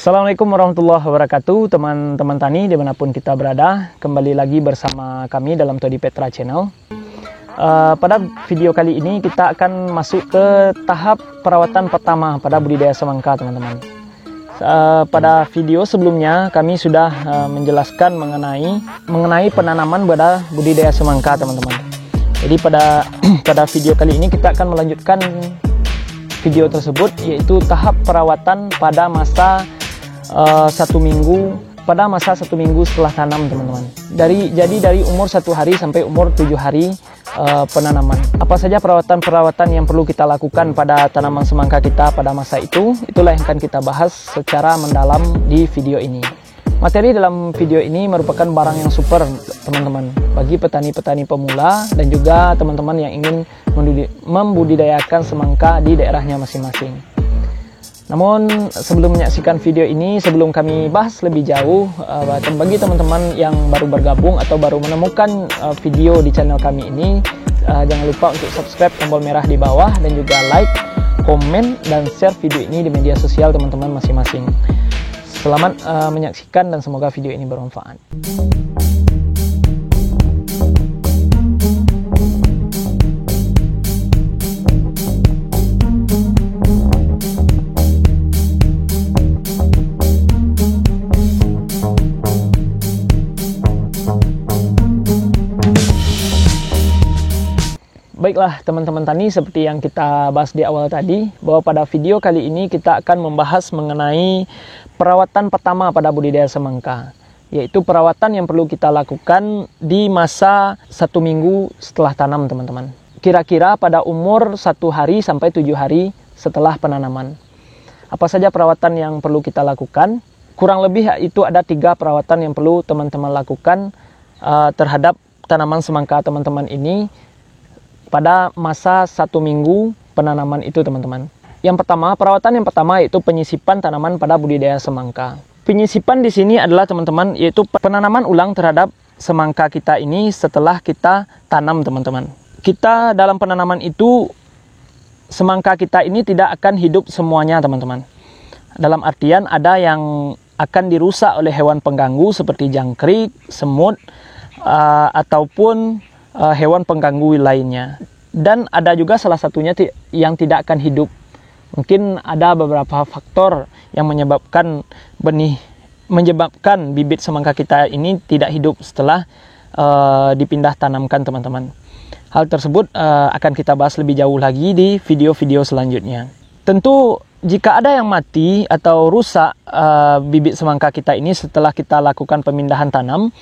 Assalamualaikum warahmatullahi wabarakatuh, teman-teman tani dimanapun kita berada. Kembali lagi bersama kami dalam Todi Petra Channel. Pada video kali ini kita akan masuk ke tahap perawatan pertama pada budidaya semangka, teman-teman. Pada video sebelumnya kami sudah menjelaskan mengenai penanaman pada budidaya semangka, teman-teman. Jadi pada video kali ini kita akan melanjutkan video tersebut, yaitu tahap perawatan pada masa 1 minggu setelah tanam, teman-teman. Jadi dari umur 1 hari sampai umur 7 hari penanaman. Apa saja perawatan yang perlu kita lakukan pada tanaman semangka kita pada masa itu, itulah yang akan kita bahas secara mendalam di video ini. Materi dalam video ini merupakan barang yang super, teman-teman, bagi petani-petani pemula dan juga teman-teman yang ingin membudidayakan semangka di daerahnya masing-masing. Namun sebelum menyaksikan video ini, sebelum kami bahas lebih jauh, bagi teman-teman yang baru bergabung atau baru menemukan video di channel kami ini, jangan lupa untuk subscribe, tombol merah di bawah, dan juga like, komen, dan share video ini di media sosial teman-teman masing-masing. Selamat menyaksikan dan semoga video ini bermanfaat. Baiklah teman-teman tani, seperti yang kita bahas di awal tadi, bahwa pada video kali ini kita akan membahas mengenai perawatan pertama pada budidaya semangka, yaitu perawatan yang perlu kita lakukan di masa 1 minggu setelah tanam, teman-teman. Kira-kira pada umur 1 hari sampai 7 hari setelah penanaman. Apa saja perawatan yang perlu kita lakukan? Kurang lebih itu ada 3 perawatan yang perlu teman-teman lakukan terhadap tanaman semangka teman-teman ini pada masa 1 minggu penanaman itu, teman-teman. Perawatan yang pertama yaitu penyisipan tanaman pada budidaya semangka. Penyisipan di sini adalah, teman-teman, yaitu penanaman ulang terhadap semangka kita ini setelah kita tanam, teman-teman. Kita dalam penanaman itu, semangka kita ini tidak akan hidup semuanya, teman-teman. Dalam artian ada yang akan dirusak oleh hewan pengganggu seperti jangkrik, semut, ataupun hewan pengganggu lainnya. Dan ada juga salah satunya yang tidak akan hidup. Mungkin ada beberapa faktor yang menyebabkan bibit semangka kita ini tidak hidup setelah dipindah tanamkan, teman-teman. Hal tersebut akan kita bahas lebih jauh lagi di video-video selanjutnya. Tentu jika ada yang mati atau rusak bibit semangka kita ini setelah kita lakukan pemindahan tanam,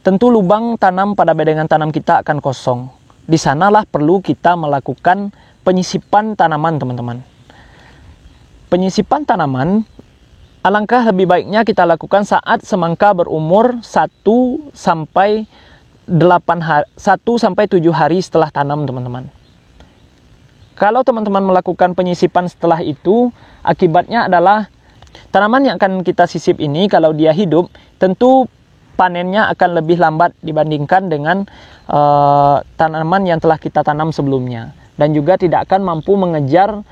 tentu lubang tanam pada bedengan tanam kita akan kosong. Di sanalah perlu kita melakukan penyisipan tanaman, teman-teman. Penyisipan tanaman alangkah lebih baiknya kita lakukan saat semangka berumur 1 sampai 7 hari setelah tanam, teman-teman. Kalau teman-teman melakukan penyisipan setelah itu, akibatnya adalah tanaman yang akan kita sisip ini, kalau dia hidup, tentu panennya akan lebih lambat dibandingkan dengan tanaman yang telah kita tanam sebelumnya, dan juga tidak akan mampu mengejar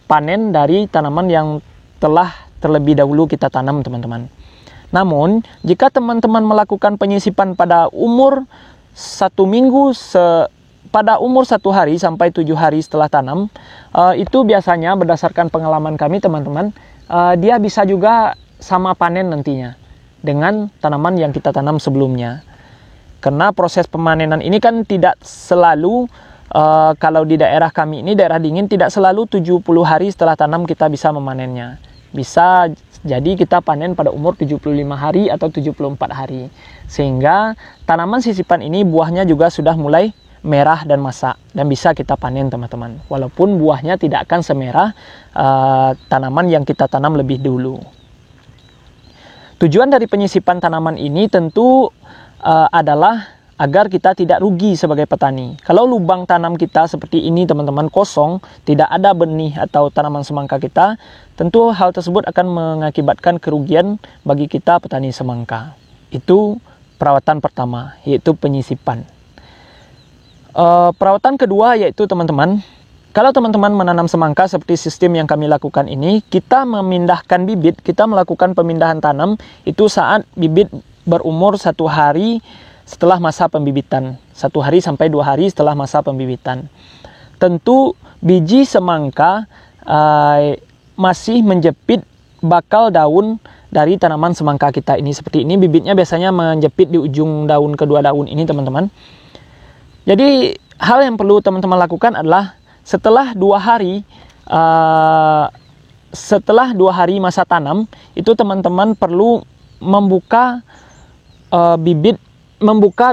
panen dari tanaman yang telah terlebih dahulu kita tanam, teman-teman. Namun jika teman-teman melakukan penyisipan pada umur 1 minggu pada umur 1 hari sampai 7 hari setelah tanam, itu biasanya berdasarkan pengalaman kami, teman-teman, dia bisa juga sama panen nantinya dengan tanaman yang kita tanam sebelumnya. Karena proses pemanenan ini kan tidak selalu, kalau di daerah kami ini, daerah dingin, tidak selalu 70 hari setelah tanam kita bisa memanennya. Bisa jadi kita panen pada umur 75 hari atau 74 hari. Sehingga tanaman sisipan ini buahnya juga sudah mulai merah dan masak, dan bisa kita panen, teman-teman. Walaupun buahnya tidak akan semerah tanaman yang kita tanam lebih dulu. Tujuan dari penyisipan tanaman ini tentu adalah agar kita tidak rugi sebagai petani. Kalau lubang tanam kita seperti ini, teman-teman, kosong, tidak ada benih atau tanaman semangka kita, tentu hal tersebut akan mengakibatkan kerugian bagi kita petani semangka. Itu perawatan pertama, yaitu penyisipan. Perawatan kedua yaitu, teman-teman, Kalau teman-teman menanam semangka seperti sistem yang kami lakukan ini, kita memindahkan bibit, kita melakukan pemindahan tanam itu saat bibit berumur 1 hari setelah masa pembibitan. 1 hari sampai 2 hari setelah masa pembibitan. Tentu biji semangka masih menjepit bakal daun dari tanaman semangka kita ini. Seperti ini, bibitnya biasanya menjepit di ujung daun, kedua daun ini teman-teman. Jadi hal yang perlu teman-teman lakukan adalah setelah 2 hari masa tanam, itu teman-teman perlu membuka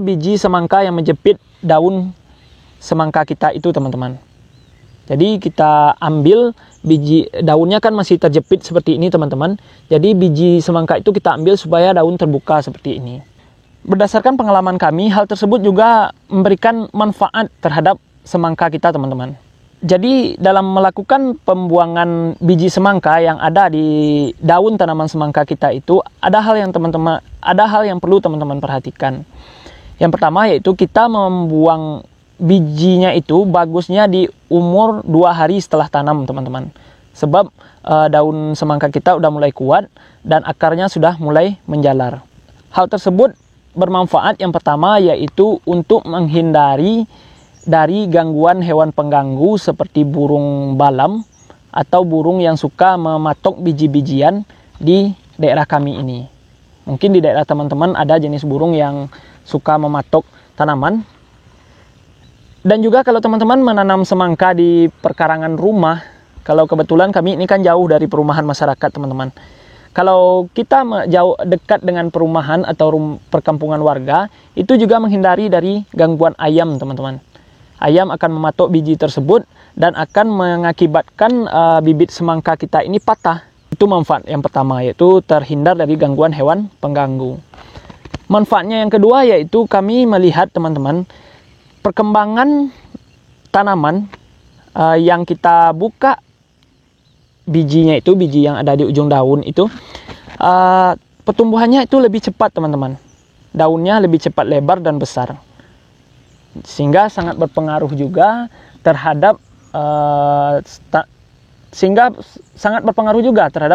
biji semangka yang menjepit daun semangka kita itu teman-teman. Jadi kita ambil biji, daunnya kan masih terjepit seperti ini teman-teman. Jadi biji semangka itu kita ambil supaya daun terbuka seperti ini. Berdasarkan pengalaman kami, hal tersebut juga memberikan manfaat terhadap semangka kita teman-teman. Jadi dalam melakukan pembuangan biji semangka yang ada di daun tanaman semangka kita itu, ada hal yang perlu teman-teman perhatikan. Yang pertama yaitu kita membuang bijinya itu bagusnya di umur 2 hari setelah tanam teman-teman. Sebab daun semangka kita udah mulai kuat dan akarnya sudah mulai menjalar. Hal tersebut bermanfaat yang pertama yaitu untuk menghindari dari gangguan hewan pengganggu seperti burung balam atau burung yang suka mematok biji-bijian di daerah kami ini. Mungkin di daerah teman-teman ada jenis burung yang suka mematok tanaman. Dan juga kalau teman-teman menanam semangka di perkarangan rumah, kalau kebetulan kami ini kan jauh dari perumahan masyarakat teman-teman. Kalau kita dekat dengan perumahan atau perkampungan warga, itu juga menghindari dari gangguan ayam teman-teman. Ayam akan mematok biji tersebut dan akan mengakibatkan bibit semangka kita ini patah. Itu manfaat yang pertama, yaitu terhindar dari gangguan hewan pengganggu. Manfaatnya yang kedua yaitu kami melihat teman-teman, perkembangan tanaman yang kita buka bijinya itu, biji yang ada di ujung daun itu, pertumbuhannya itu lebih cepat teman-teman. Daunnya lebih cepat lebar dan besar. Sehingga sangat berpengaruh juga terhadap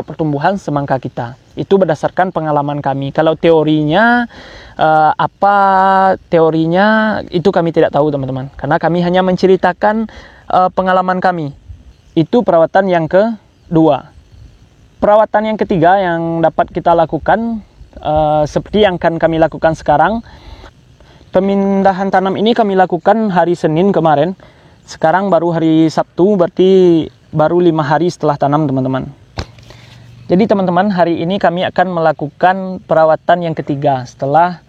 pertumbuhan semangka kita. Itu berdasarkan pengalaman kami. Kalau teorinya itu kami tidak tahu teman-teman, karena kami hanya menceritakan pengalaman kami. Itu perawatan yang kedua. Perawatan yang ketiga yang dapat kita lakukan seperti yang akan kami lakukan sekarang. Pemindahan tanam ini kami lakukan hari Senin kemarin. Sekarang baru hari Sabtu, berarti baru 5 hari setelah tanam teman-teman. Jadi teman-teman, hari ini kami akan melakukan perawatan yang ketiga setelah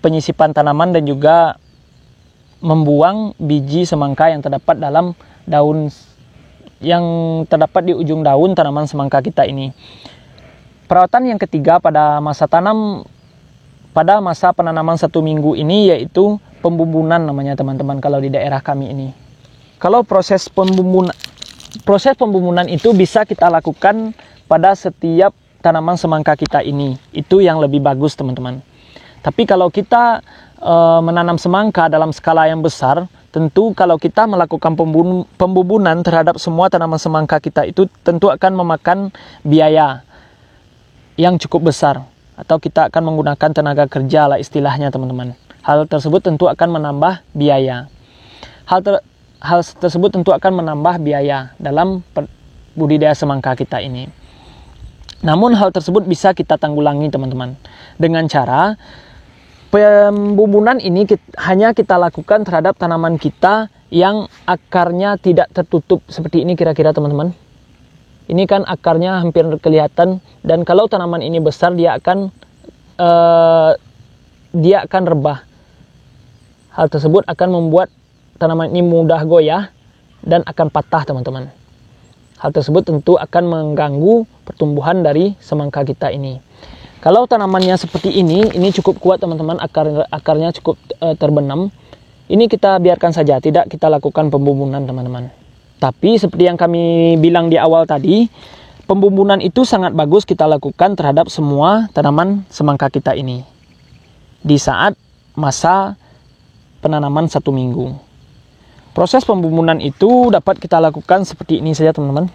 penyisipan tanaman dan juga membuang biji semangka yang terdapat dalam daun, yang terdapat di ujung daun tanaman semangka kita ini. Perawatan yang ketiga pada masa penanaman 1 minggu ini yaitu pembumbunan namanya teman-teman kalau di daerah kami ini. Kalau proses pembumbunan itu bisa kita lakukan pada setiap tanaman semangka kita ini. Itu yang lebih bagus teman-teman. Tapi kalau kita menanam semangka dalam skala yang besar, tentu kalau kita melakukan pembumbunan terhadap semua tanaman semangka kita itu tentu akan memakan biaya yang cukup besar. Atau kita akan menggunakan tenaga kerja lah istilahnya teman-teman. Hal tersebut tentu akan menambah biaya. Hal tersebut tentu akan menambah biaya dalam budidaya semangka kita ini. Namun hal tersebut bisa kita tanggulangi teman-teman. Dengan cara pembumbunan ini hanya kita lakukan terhadap tanaman kita yang akarnya tidak tertutup seperti ini kira-kira teman-teman. Ini kan akarnya hampir kelihatan, dan kalau tanaman ini besar dia akan rebah. Hal tersebut akan membuat tanaman ini mudah goyah dan akan patah teman-teman. Hal tersebut tentu akan mengganggu pertumbuhan dari semangka kita ini. Kalau tanamannya seperti ini cukup kuat teman-teman, akarnya cukup terbenam. Ini kita biarkan saja, tidak kita lakukan pembumbunan teman-teman. Tapi seperti yang kami bilang di awal tadi, pembumbunan itu sangat bagus kita lakukan terhadap semua tanaman semangka kita ini di saat masa penanaman 1 minggu. Proses pembumbunan itu dapat kita lakukan seperti ini saja teman-teman.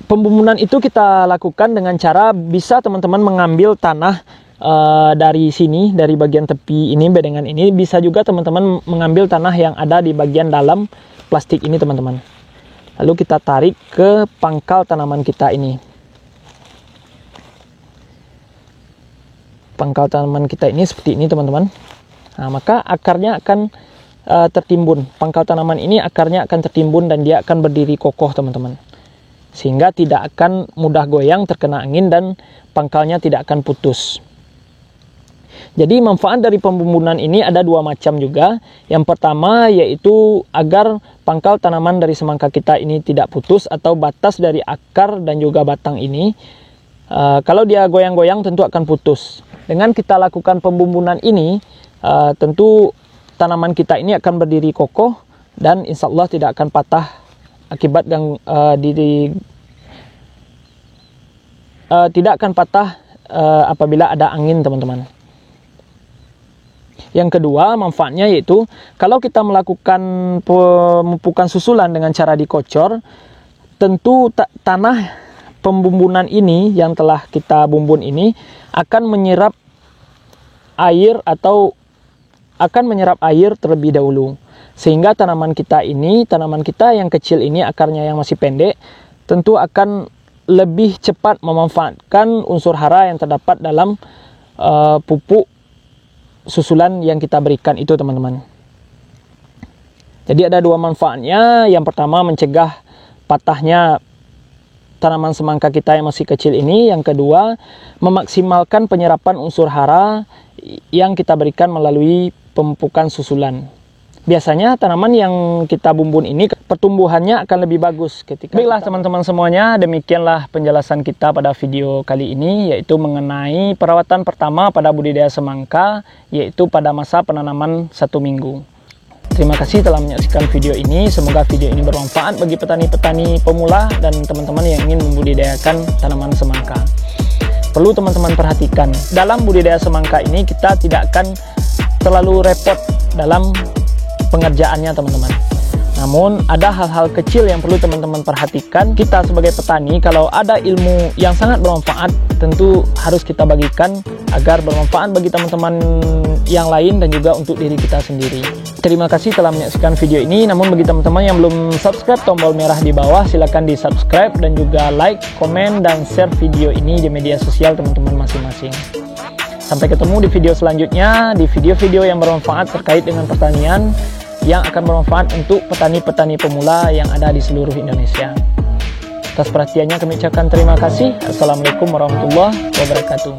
Pembumbunan itu kita lakukan dengan cara bisa teman-teman mengambil tanah dari sini, dari bagian tepi ini bedengan ini. Bisa juga teman-teman mengambil tanah yang ada di bagian dalam plastik ini teman-teman. Lalu kita tarik ke pangkal tanaman kita ini. Pangkal tanaman kita ini seperti ini teman-teman. Nah, maka akarnya akan tertimbun. Pangkal tanaman ini akarnya akan tertimbun dan dia akan berdiri kokoh teman-teman. Sehingga tidak akan mudah goyang terkena angin dan pangkalnya tidak akan putus. Jadi manfaat dari pembumbunan ini ada dua macam juga. Yang pertama yaitu agar pangkal tanaman dari semangka kita ini tidak putus, atau batas dari akar dan juga batang ini kalau dia goyang-goyang tentu akan putus. Dengan kita lakukan pembumbunan ini tentu tanaman kita ini akan berdiri kokoh dan insya Allah tidak akan patah akibat yang tidak akan patah apabila ada angin teman-teman. Yang kedua manfaatnya yaitu kalau kita melakukan pemupukan susulan dengan cara dikocor, tentu tanah pembumbunan ini yang telah kita bumbun ini akan menyerap air atau akan menyerap air terlebih dahulu. Sehingga tanaman kita yang kecil ini, akarnya yang masih pendek, tentu akan lebih cepat memanfaatkan unsur hara yang terdapat dalam pupuk susulan yang kita berikan itu teman-teman. Jadi ada dua manfaatnya. Yang pertama mencegah patahnya tanaman semangka kita yang masih kecil ini. Yang kedua memaksimalkan penyerapan unsur hara yang kita berikan melalui pemupukan susulan. Biasanya tanaman yang kita bumbun ini pertumbuhannya akan lebih bagus ketika. Baiklah teman-teman semuanya, demikianlah penjelasan kita pada video kali ini, yaitu mengenai perawatan pertama pada budidaya semangka, yaitu pada masa penanaman 1 minggu. Terima kasih telah menyaksikan video ini. Semoga video ini bermanfaat bagi petani-petani pemula dan teman-teman yang ingin membudidayakan tanaman semangka. Perlu teman-teman perhatikan, dalam budidaya semangka ini kita tidak akan terlalu repot dalam pengerjaannya teman-teman. Namun ada hal-hal kecil yang perlu teman-teman perhatikan. Kita sebagai petani, kalau ada ilmu yang sangat bermanfaat, tentu harus kita bagikan agar bermanfaat bagi teman-teman yang lain dan juga untuk diri kita sendiri. Terima kasih telah menyaksikan video ini. Namun bagi teman-teman yang belum subscribe, tombol merah di bawah silahkan di subscribe dan juga like, komen, dan share video ini di media sosial teman-teman masing-masing. Sampai ketemu di video selanjutnya, di video-video yang bermanfaat terkait dengan pertanian, yang akan bermanfaat untuk petani-petani pemula yang ada di seluruh Indonesia. Atas perhatiannya kami ucapkan terima kasih. Assalamualaikum warahmatullahi wabarakatuh.